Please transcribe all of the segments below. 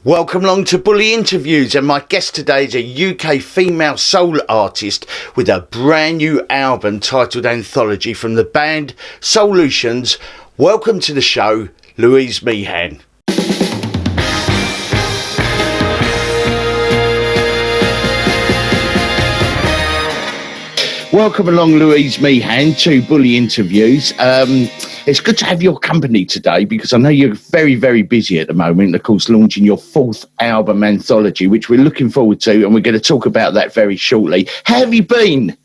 Welcome along to Bully Interviews, and my guest today is a UK female soul artist with a brand new album titled Anthology from the band Soulutions. Welcome to the show, Louise Mehan. Welcome along, Louise Mehan, to Bully Interviews. It's good to have your company today because I know you're very, very busy at the moment, of course, launching your fourth album, Anthology, which we're looking forward to, and we're going to talk about that very shortly. How have you been?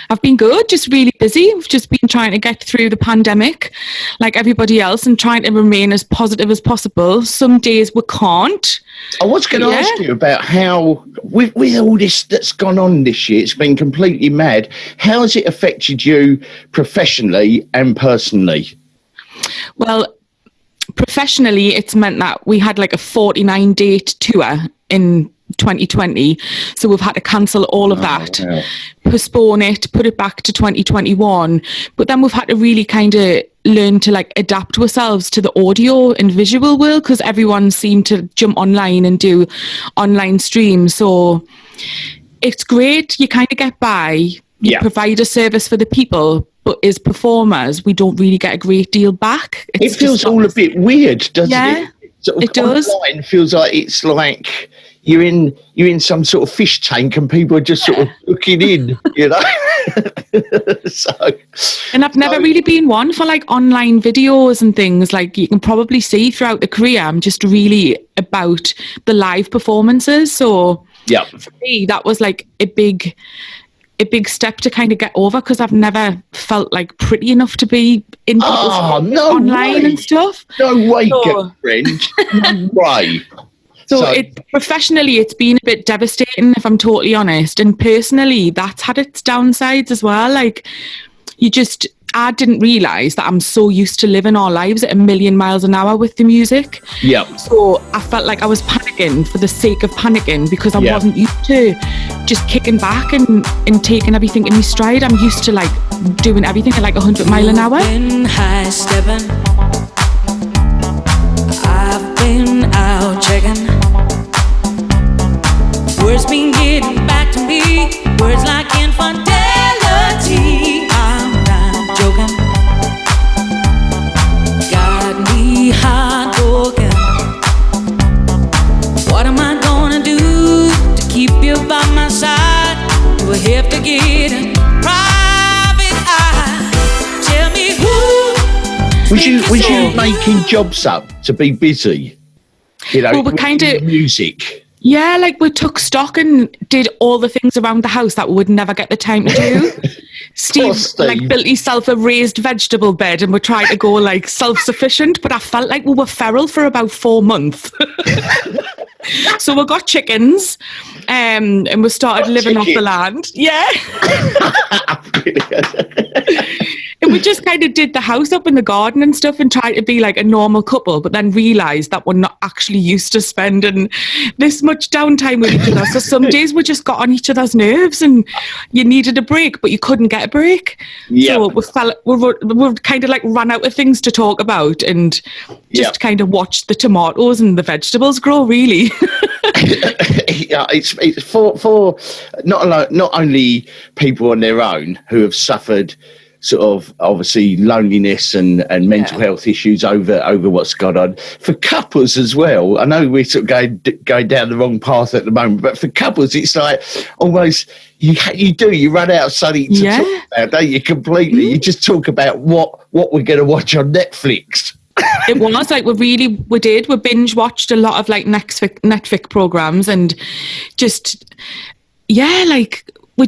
I've been good, just really busy. I've just been trying to get through the pandemic like everybody else and trying to remain as positive as possible. Some days we can't. I was going to ask you about how, with all this that's gone on this year, it's been completely mad. How has it affected you professionally and personally? Well, professionally, it's meant that we had like a 49-date tour in 2020, so we've had to cancel all of that, postpone it, put it back to 2021, but then we've had to really kind of learn to like adapt ourselves to the audio and visual world because everyone seemed to jump online and do online streams. So it's great, you kind of get by, you provide a service for the people, but as performers we don't really get a great deal back. It feels all a bit weird, doesn't it? Sort of it does. Online feels like it's like you're in some sort of fish tank and people are just sort of looking in, you know. And I've never really been one for like online videos and things. Like you can probably see throughout the career, I'm just really about the live performances. So for me, that was like a big step to kind of get over because I've never felt like pretty enough to be in people's online and stuff. No way, girlfriend. No way. So professionally, it's been a bit devastating, if I'm totally honest. And personally, that's had its downsides as well. Like, I didn't realise that I'm so used to living our lives at 1,000,000 miles an hour with the music. Yeah. So I felt like I was panicking for the sake of panicking because I wasn't used to just kicking back and taking everything in my stride. I'm used to like doing everything at like 100 miles an hour. High stepping. I've been out checking. Words been getting back to me. Words like infidelity. I'm not joking. Got me heartbroken. What am I gonna do to keep you by my side? Do I have to get a private eye? Tell me who. Was you making jobs up to be busy? You know, we kind of music. Yeah, like we took stock and did all the things around the house that we would never get the time to do. Steve like built himself a raised vegetable bed and we tried to go like self-sufficient, but I felt like we were feral for about 4 months. So we got chickens and we started living off the land. Yeah. And we just kind of did the house up in the garden and stuff and tried to be like a normal couple, but then realised that we're not actually used to spending this much downtime with each other. So some days we just got on each other's nerves and you needed a break, but you couldn't get a break. So we kind of like ran out of things to talk about and just kind of watched the tomatoes and the vegetables grow, really. It's for not only people on their own who have suffered sort of obviously loneliness and mental health issues over what's gone on. For couples as well, I know we're sort of going down the wrong path at the moment, but for couples, it's like almost you run out of something to talk about, don't you? Completely, you just talk about what we're going to watch on Netflix. It was like we binge watched a lot of like Netflix programs and just like. We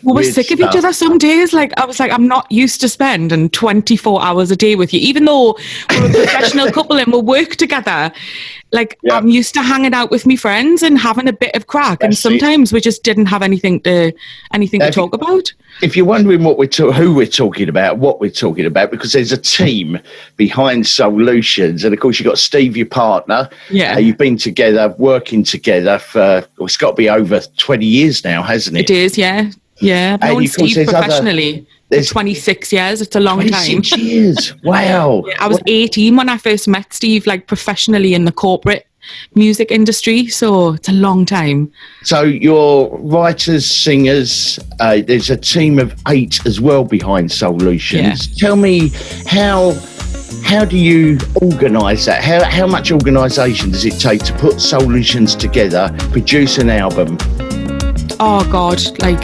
were sick of each other some days. Like I was like, I'm not used to spending 24 hours a day with you, even though we're a professional couple and we work together. Like I'm used to hanging out with my friends and having a bit of crack. And sometimes we just didn't have anything to talk about. If you're wondering who we're talking about, what we're talking about, because there's a team behind Soulutions, and of course you've got Steve, your partner. Yeah, you've been together, working together for it's got to be over 20 years now, hasn't it? It is, yeah. I've known Steve professionally. For 26 years. It's a long 26 years. Wow. I was 18 when I first met Steve, like professionally in the corporate music industry, so it's a long time. So you're writers, singers, there's a team of 8 as well behind Soulutions. Yeah. Tell me, how do you organise that? How much organisation does it take to put Soulutions together, produce an album? Oh God, like,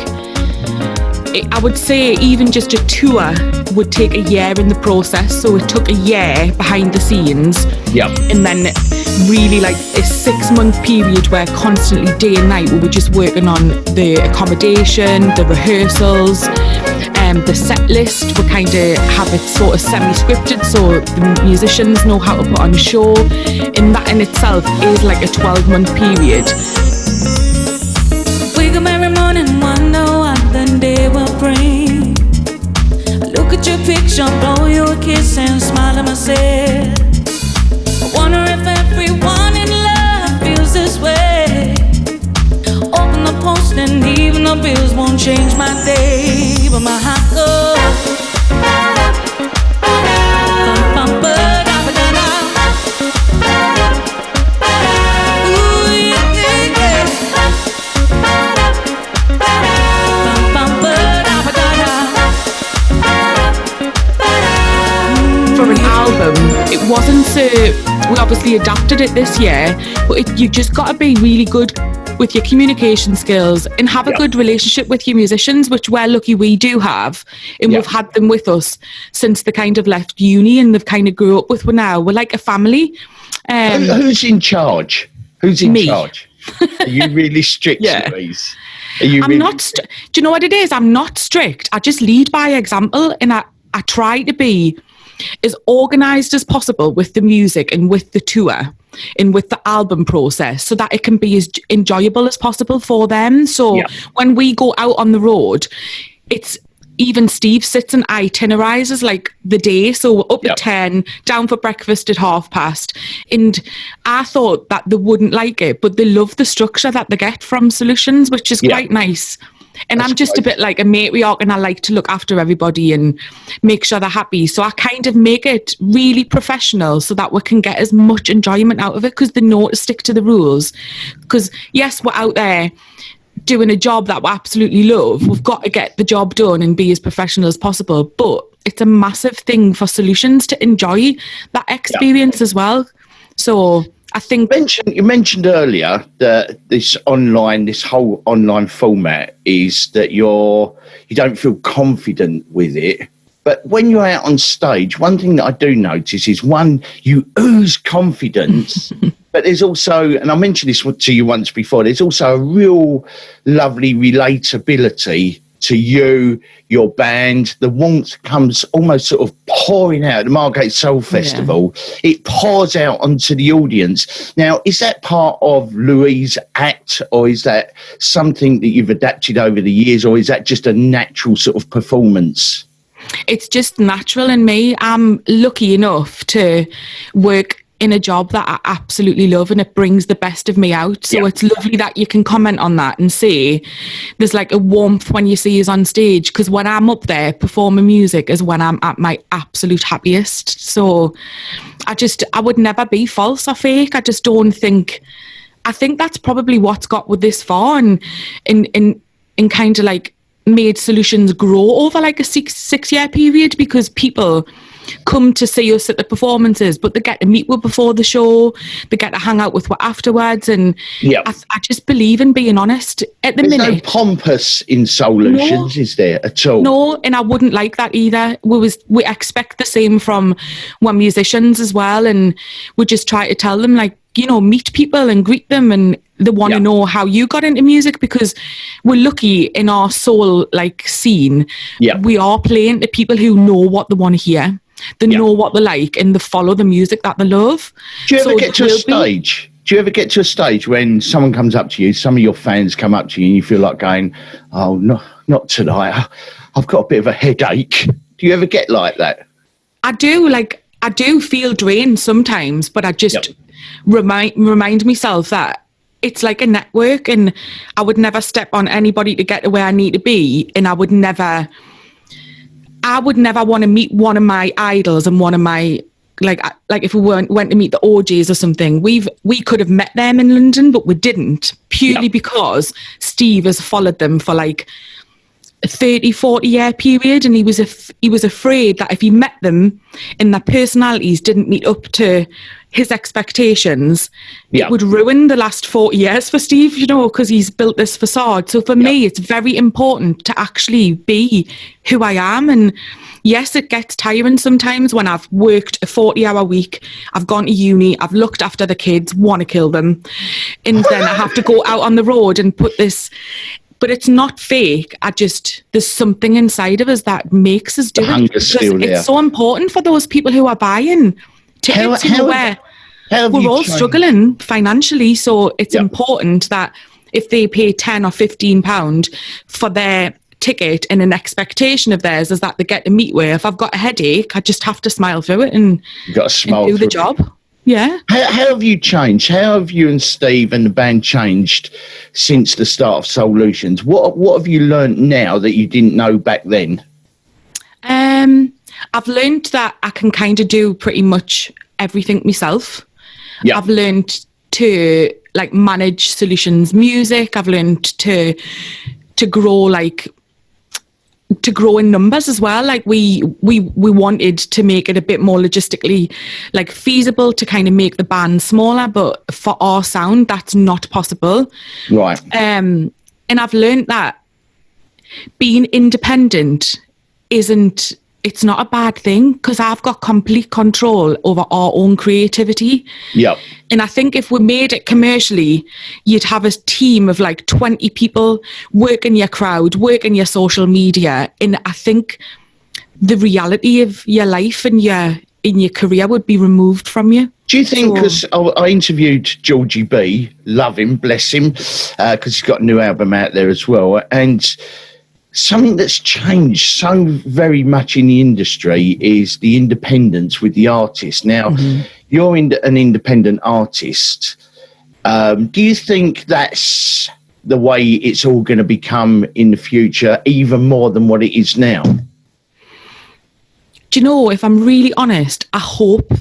I would say even just a tour would take a year in the process. So it took a year behind the scenes. Yep. And then really like a 6-month period where constantly day and night we were just working on the accommodation, the rehearsals, the set list. We kind of have it sort of semi-scripted so the musicians know how to put on a show. And that in itself is like a 12-month period. Wake up every morning, wonder what the day will bring. I look at your picture, blow you a kiss and smile to myself. I wonder if everyone in love feels this way. Open the post and even the bills won't change my day, but my heart goes. It wasn't so, we obviously adapted it this year, but you just got to be really good with your communication skills and have a good relationship with your musicians, which we're lucky we do have, and we've had them with us since they kind of left uni and they've kind of grew up with us now. We're like a family. Who's in charge? Who's in charge? Are you really strict, Louise? Do you know what it is? I'm not strict. I just lead by example, and I try to be as organised as possible with the music and with the tour and with the album process so that it can be as enjoyable as possible for them. So when we go out on the road, it's even Steve sits and itinerises like the day. So we're up at 10, down for breakfast at 12:30. And I thought that they wouldn't like it, but they love the structure that they get from Soulutions, which is quite nice. And I'm just a bit like a matriarch, and I like to look after everybody and make sure they're happy. So I kind of make it really professional so that we can get as much enjoyment out of it, because they know to stick to the rules. Because yes, we're out there doing a job that we absolutely love. We've got to get the job done and be as professional as possible. But it's a massive thing for Soulutions to enjoy that experience as well. So I think you mentioned earlier that this whole online format is that you don't feel confident with it. But when you're out on stage, one thing that I do notice is, one, you ooze confidence, but there's also, and I mentioned this to you once before, there's also a real lovely relatability to you, your band. The warmth comes almost sort of pouring out at the Margate Soul Festival. It pours out onto the audience. Now, is that part of Louise's act, or is that something that you've adapted over the years, or is that just a natural sort of performance? It's just natural in me. I'm lucky enough to work in a job that I absolutely love, and it brings the best of me out. So it's lovely that you can comment on that and say there's like a warmth when you see us on stage, because when I'm up there performing music is when I'm at my absolute happiest. So I would never be false or fake. I just don't think, I think that's probably what's got with this far and kind of like made Soulutions grow over like a six-year period, because people come to see us at the performances, but they get to meet with before the show, they get to hang out with us afterwards, and I just believe in being honest. At the minute, there's no pompous in Soulutions, is there at all? No, and I wouldn't like that either. We expect the same from our musicians as well, and we just try to tell them, like, you know, meet people and greet them, and they want to know how you got into music, because we're lucky in our soul like scene. We are playing to people who know what they want to hear. They know what they like, and they follow the music that they love. Do you ever get to a stage? Do you ever get to a stage when someone comes up to you, some of your fans come up to you, and you feel like going, "Oh, no, not tonight. I've got a bit of a headache." Do you ever get like that? I do. Like, I do feel drained sometimes, but I just remind myself that it's like a network, and I would never step on anybody to get to where I need to be, and I would never want to meet one of my idols and one of my like if we went to meet the OJs or something, we could have met them in London, but we didn't, purely because Steve has followed them for like a 30-40 year period, and he was afraid that if he met them and their personalities didn't meet up to his expectations, it would ruin the last 40 years for Steve, you know, because he's built this facade. So for me, it's very important to actually be who I am. And yes, it gets tiring sometimes when I've worked a 40-hour week, I've gone to uni, I've looked after the kids, want to kill them, and then I have to go out on the road and put this... But it's not fake. There's something inside of us that makes us do it. Because it's so important for those people who are buying tickets where we're all struggling financially. So it's important that if they pay £10 or £15 for their ticket, and an expectation of theirs is that they get to meet where if I've got a headache, I just have to smile through it and do the job. Yeah. How have you changed? How have you and Steve and the band changed since the start of Soulutions? What have you learned now that you didn't know back then? I've learned that I can kind of do pretty much everything myself. Yeah. I've learned to like manage Soulutions music. I've learned to grow in numbers as well. Like we wanted to make it a bit more logistically like feasible to kind of make the band smaller, but for our sound that's not possible. Right. And I've learned that being independent it's not a bad thing, because I've got complete control over our own creativity. Yep. And I think if we made it commercially, you'd have a team of like 20 people working your crowd, working your social media. And I think the reality of your life and your career would be removed from you. Do you think, because I interviewed Georgie B, love him, bless him, because he's got a new album out there as well, and something that's changed so very much in the industry is the independence with the artist. Now, you're an independent artist. Do you think that's the way it's all going to become in the future, even more than what it is now? Do you know, if I'm really honest, I hope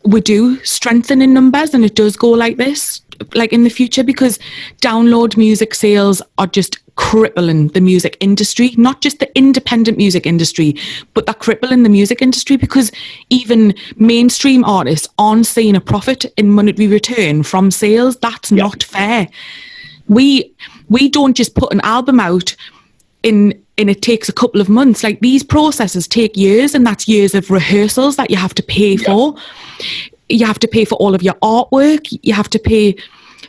we do strengthen in numbers and it does go like this, like in the future, because download music sales are just crippling the music industry, not just the independent music industry, but they're crippling the music industry, because even mainstream artists aren't seeing a profit in monetary return from sales. That's not fair. We don't just put an album out and it takes a couple of months. Like, these processes take years, and that's years of rehearsals that you have to pay for. You have to pay for all of your artwork. You have to pay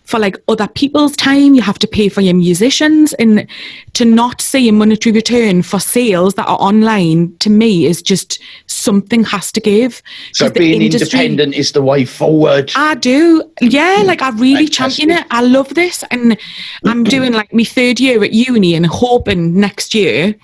for like other people's time. You have to pay for your musicians, and to not see a monetary return for sales that are online, to me, is just something has to give. So being independent is the way forward. I do. Yeah, like I really champion it. I love this, and I'm doing like my third year at uni and hoping next year,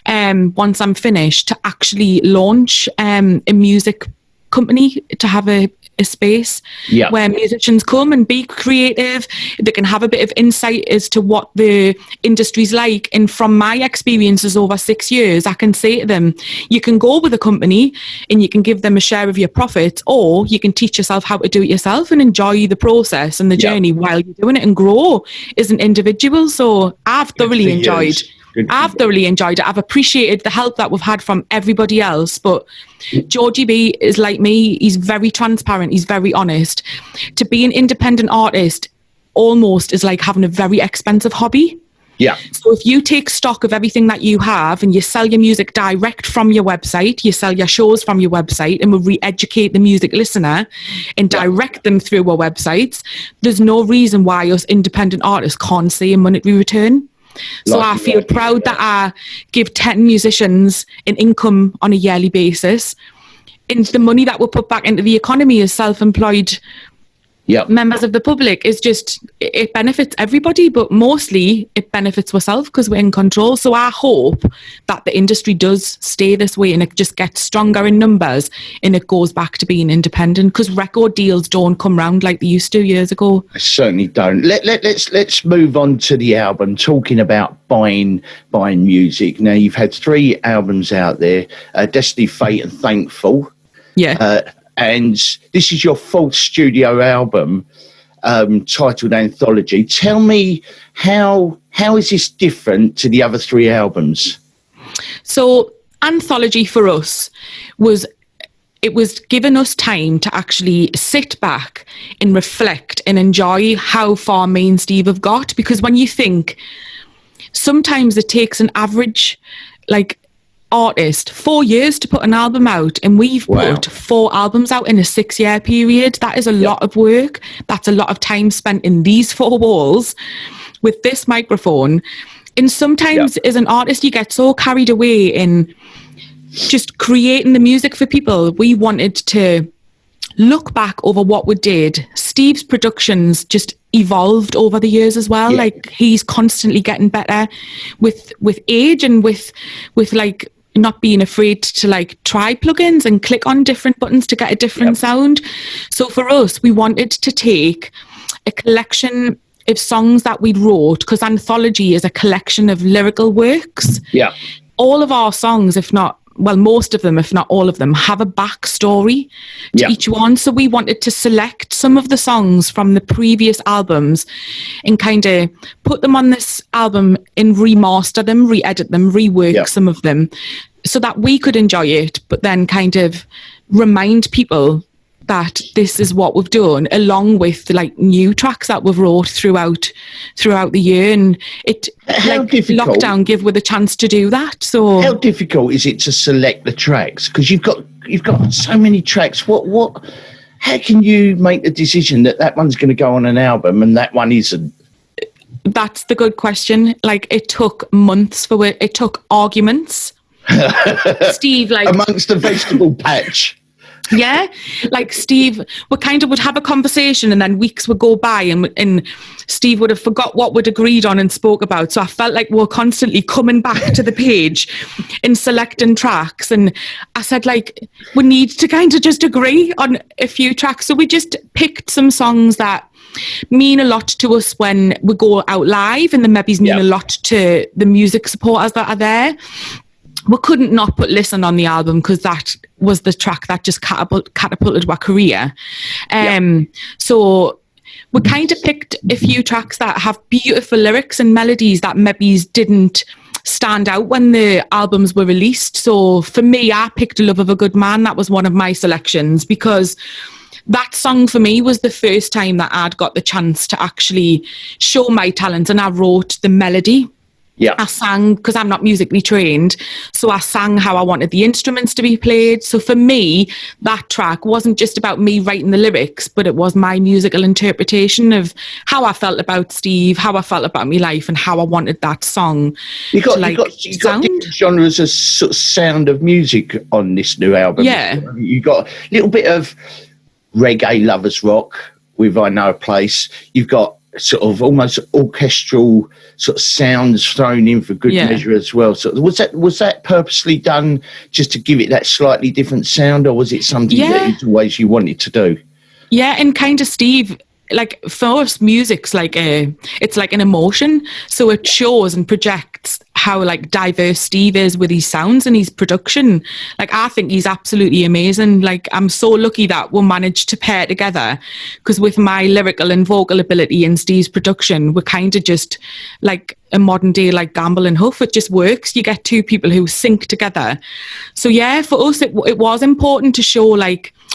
once I'm finished, to actually launch a music company, to have a space where musicians come and be creative. They can have a bit of insight as to what the industry's like. And from my experiences over 6 years, I can say to them, you can go with a company and you can give them a share of your profits, or you can teach yourself how to do it yourself and enjoy the process and the journey while you're doing it, and grow as an individual. So I've thoroughly enjoyed it. I've appreciated the help that we've had from everybody else. But Georgie B is like me. He's very transparent. He's very honest. To be an independent artist almost is like having a very expensive hobby. Yeah. So if you take stock of everything that you have and you sell your music direct from your website, you sell your shows from your website, and we re-educate the music listener and direct them through our websites, there's no reason why us independent artists can't see a monetary return. So I feel proud that I give 10 musicians an income on a yearly basis. And the money that we put back into the economy as self-employed members of the public is just, it benefits everybody, but mostly it benefits ourselves because we're in control. So I hope that the industry does stay this way and it just gets stronger in numbers and it goes back to being independent, because record deals don't come round like they used to years ago. I certainly don't. Let's move on to the album, talking about buying music. Now, you've had 3 albums out there, Destiny, Fate and Thankful. And this is your fourth studio album, titled Anthology. Tell me, how is this different to the other three albums? So Anthology for us was giving us time to actually sit back and reflect and enjoy how far me and Steve have got. Because when you think, sometimes it takes an average artist 4 years to put an album out, and we've put 4 albums out in a 6-year period. That is a lot of work. That's a lot of time spent in these 4 walls with this microphone. And sometimes as an artist, you get so carried away in just creating the music for people. We wanted to look back over what we did. Steve's productions just evolved over the years as well. He's constantly getting better with age, and with not being afraid to try plugins and click on different buttons to get a different sound. So for us, we wanted to take a collection of songs that we wrote, because Anthology is a collection of lyrical works. All of our songs, most of them, if not all of them, have a backstory to each one. So we wanted to select some of the songs from the previous albums and kind of put them on this album and remaster them, re-edit them, rework some of them so that we could enjoy it, but then kind of remind people that this is what we've done, along with new tracks that we've wrote throughout the year. And lockdown give with a chance to do that. So how difficult is it to select the tracks? Because you've got so many tracks. How can you make the decision that one's going to go on an album and that one isn't? That's the good question. It took months for it. It took arguments. Steve, amongst the vegetable patch. Yeah, Steve, we kind of would have a conversation and then weeks would go by and Steve would have forgot what we'd agreed on and spoke about. So I felt like we were constantly coming back to the page and selecting tracks. And I said, we need to kind of just agree on a few tracks. So we just picked some songs that mean a lot to us when we go out live, and the maybe mean a lot to the music supporters that are there. We couldn't not put Listen on the album because that was the track that just catapulted our career. So we kind of picked a few tracks that have beautiful lyrics and melodies that maybe didn't stand out when the albums were released. So for me, I picked Love of a Good Man. That was one of my selections, because that song for me was the first time that I'd got the chance to actually show my talent, and I wrote the melody. I sang, because I'm not musically trained, so I sang how I wanted the instruments to be played. So for me, that track wasn't just about me writing the lyrics, but it was my musical interpretation of how I felt about Steve, how I felt about my life, and how I wanted that song you got different genres of sort of sound of music on this new album. You got a little bit of reggae, lovers rock with I Know a Place. You've got sort of almost orchestral sort of sounds thrown in for good measure as well. So was that purposely done just to give it that slightly different sound, or was it something that you wanted to do? Yeah, and kind of Steve, for us, music's it's like an emotion, so it shows and projects how diverse Steve is with his sounds and his production. I think he's absolutely amazing. I'm so lucky that we'll manage to pair together, because with my lyrical and vocal ability and Steve's production, we're kind of just a modern day Gamble and Huff. It just works. You get two people who sync together. So for us, it was important to show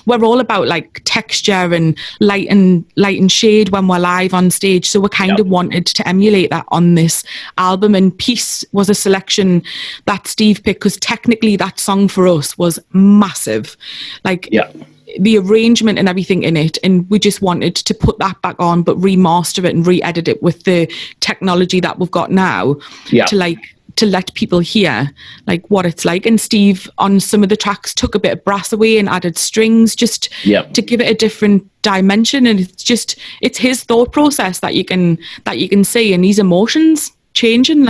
we're all about texture and light and shade when we're live on stage. So we kind of wanted to emulate that on this album. And Peace was a selection that Steve picked, because technically that song for us was massive. The arrangement and everything in it, and we just wanted to put that back on, but remaster it and re-edit it with the technology that we've got now to let people hear what it's like. And Steve on some of the tracks took a bit of brass away and added strings just to give it a different dimension. And it's his thought process that you can see, and his emotions changing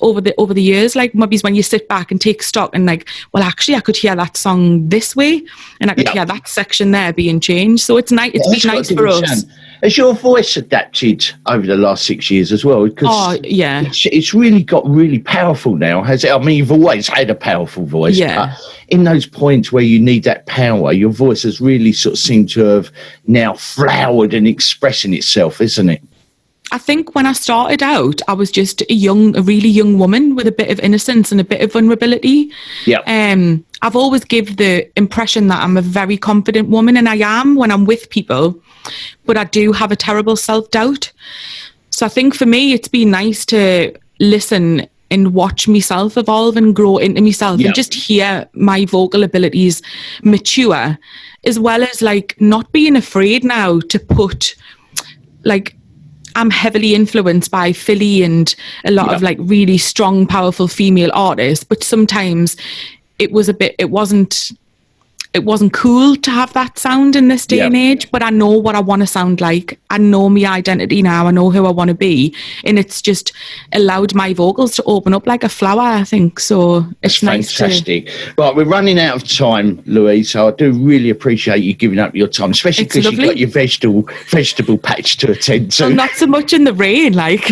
over the years. Maybe when you sit back and take stock and actually I could hear that song this way, and I could hear that section there being changed. So it's nice. It's been nice for us. Has your voice adapted over the last 6 years as well? Because it's really got really powerful now, has it? I mean, you've always had a powerful voice, but in those points where you need that power, your voice has really sort of seemed to have now flowered and expressing itself, isn't it? I think when I started out, I was just a really young woman with a bit of innocence and a bit of vulnerability. Yeah. I've always give the impression that I'm a very confident woman, and I am when I'm with people, but I do have a terrible self-doubt. So I think for me, it's been nice to listen and watch myself evolve and grow into myself and just hear my vocal abilities mature, as well as like not being afraid now to put like, I'm heavily influenced by Philly and a lot of like really strong, powerful female artists, but sometimes it wasn't cool to have that sound in this day and age, but I know what I want to sound like. I know my identity now. I know who I want to be. And it's just allowed my vocals to open up like a flower, I think. So it's nice. Fantastic. Right, we're running out of time, Louise, so I do really appreciate you giving up your time, especially because you've got your vegetable patch to attend to. Well, not so much in the rain, like.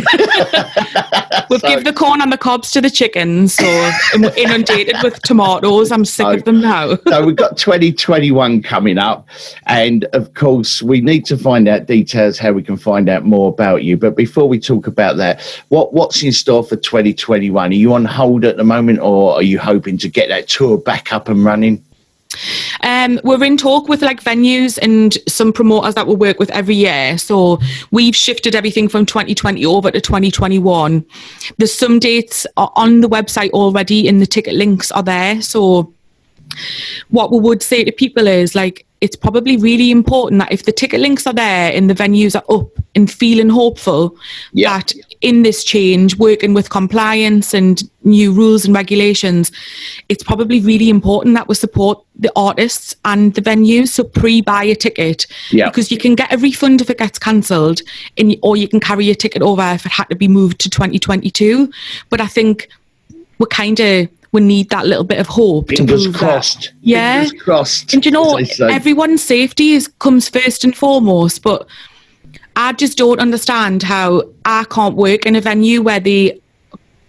We've given the corn and the cobs to the chickens, so we're inundated with tomatoes. I'm sick of them now. So we've got 2021 coming up, and of course we need to find out details how we can find out more about you. But before we talk about that, what's in store for 2021? Are you on hold at the moment, or are you hoping to get that tour back up and running? We're in talk with like venues and some promoters that we work with every year. So we've shifted everything from 2020 over to 2021. There's some dates on the website already and the ticket links are there. So what we would say to people is like, it's probably really important that if the ticket links are there and the venues are up and feeling hopeful that in this change, working with compliance and new rules and regulations, it's probably really important that we support the artists and the venues. So pre-buy a ticket because you can get a refund if it gets cancelled, or you can carry your ticket over if it had to be moved to 2022. But I think we need that little bit of hope. Fingers crossed. Yeah. Fingers crossed. And you know, everyone's safety comes first and foremost, but I just don't understand how I can't work in a venue where they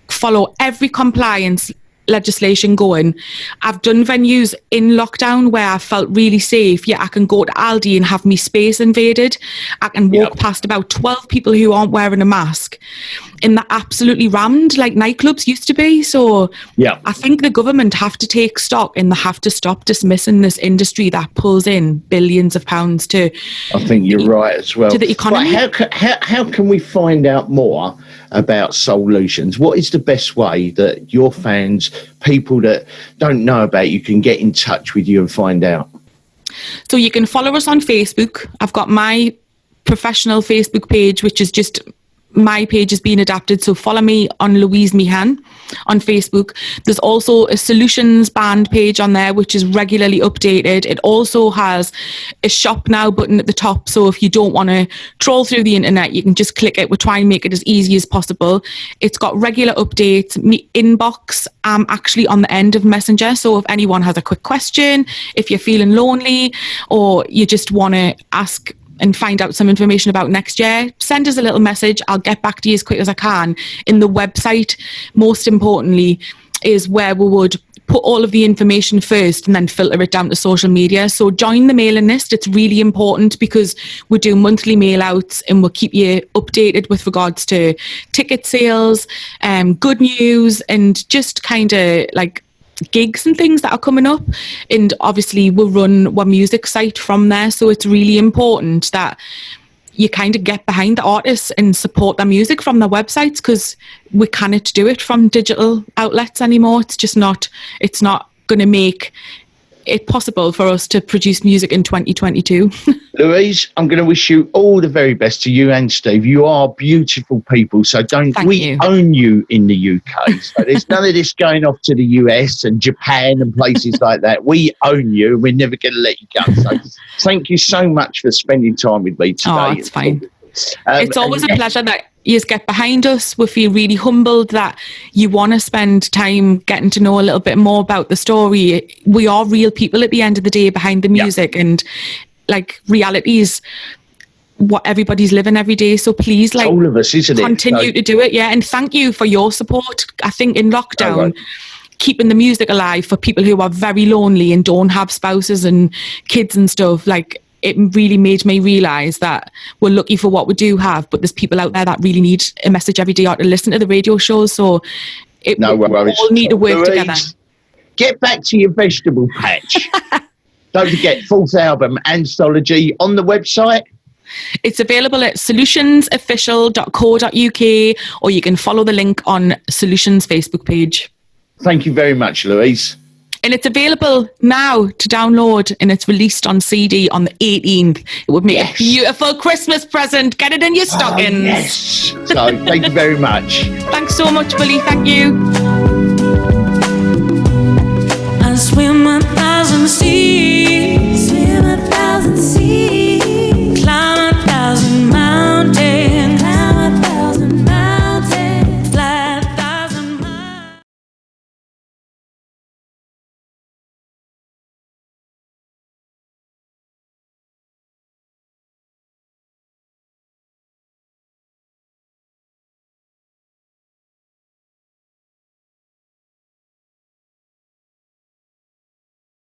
follow every compliance legislation going. I've done venues in lockdown where I felt really safe. I can go to Aldi and have me space invaded. I can walk past about 12 people who aren't wearing a mask, and they're absolutely rammed like nightclubs used to be. So I think the government have to take stock, and they have to stop dismissing this industry that pulls in billions of pounds to. I think you're right as well. To the economy. But how can we find out more about Soulutions? What is the best way that your fans, people that don't know about you, can get in touch with you and find out? So you can follow us on Facebook. I've got my professional Facebook page, which is just my page is being adapted. So follow me on Louise Mehan on Facebook. There's also a Soulutions band page on there, which is regularly updated. It also has a shop now button at the top. So if you don't want to troll through the internet, you can just click it. We're trying to make it as easy as possible. It's got regular updates. Me inbox, I'm actually on the end of Messenger. So if anyone has a quick question, if you're feeling lonely, or you just want to ask and find out some information about next year, send us a little message. I'll get back to you as quick as I can. In the website, most importantly, is where we would put all of the information first and then filter it down to social media. So join the mailing list. It's really important because we do monthly mail outs and we'll keep you updated with regards to ticket sales, good news, and just kind of like gigs and things that are coming up. And obviously we'll run one music site from there, so it's really important that you kind of get behind the artists and support their music from their websites, because we cannot do it from digital outlets anymore. It's not going to make it possible for us to produce music in 2022. Louise, I'm going to wish you all the very best, to you and Steve. You are beautiful people, so we own you in the UK. So there's none of this going off to the US and Japan and places like that. We own you, and we're never going to let you go. So thank you so much for spending time with me today. Oh, it's fine. It's always a pleasure that you get behind us. We feel really humbled that you want to spend time getting to know a little bit more about the story. We are real people at the end of the day behind the music, and like realities what everybody's living every day. So please, like, all of us, isn't it? Continue to do it. Yeah. And thank you for your support. I think in lockdown, keeping the music alive for people who are very lonely and don't have spouses and kids and stuff, like, it really made me realise that we're lucky for what we do have, but there's people out there that really need a message every day or to listen to the radio shows. So we all need to work together. Get back to your vegetable patch. Don't forget, 4th album, Anthology, on the website. It's available at solutionsofficial.co.uk, or you can follow the link on Solutions Facebook page. Thank you very much, Louise. And it's available now to download, and it's released on CD on the 18th. It would make a beautiful Christmas present. Get it in your stockings. Oh, yes. So thank you very much. Thanks so much, Willie. Thank you. I swim 1,000 seas. Swim 1,000 seas.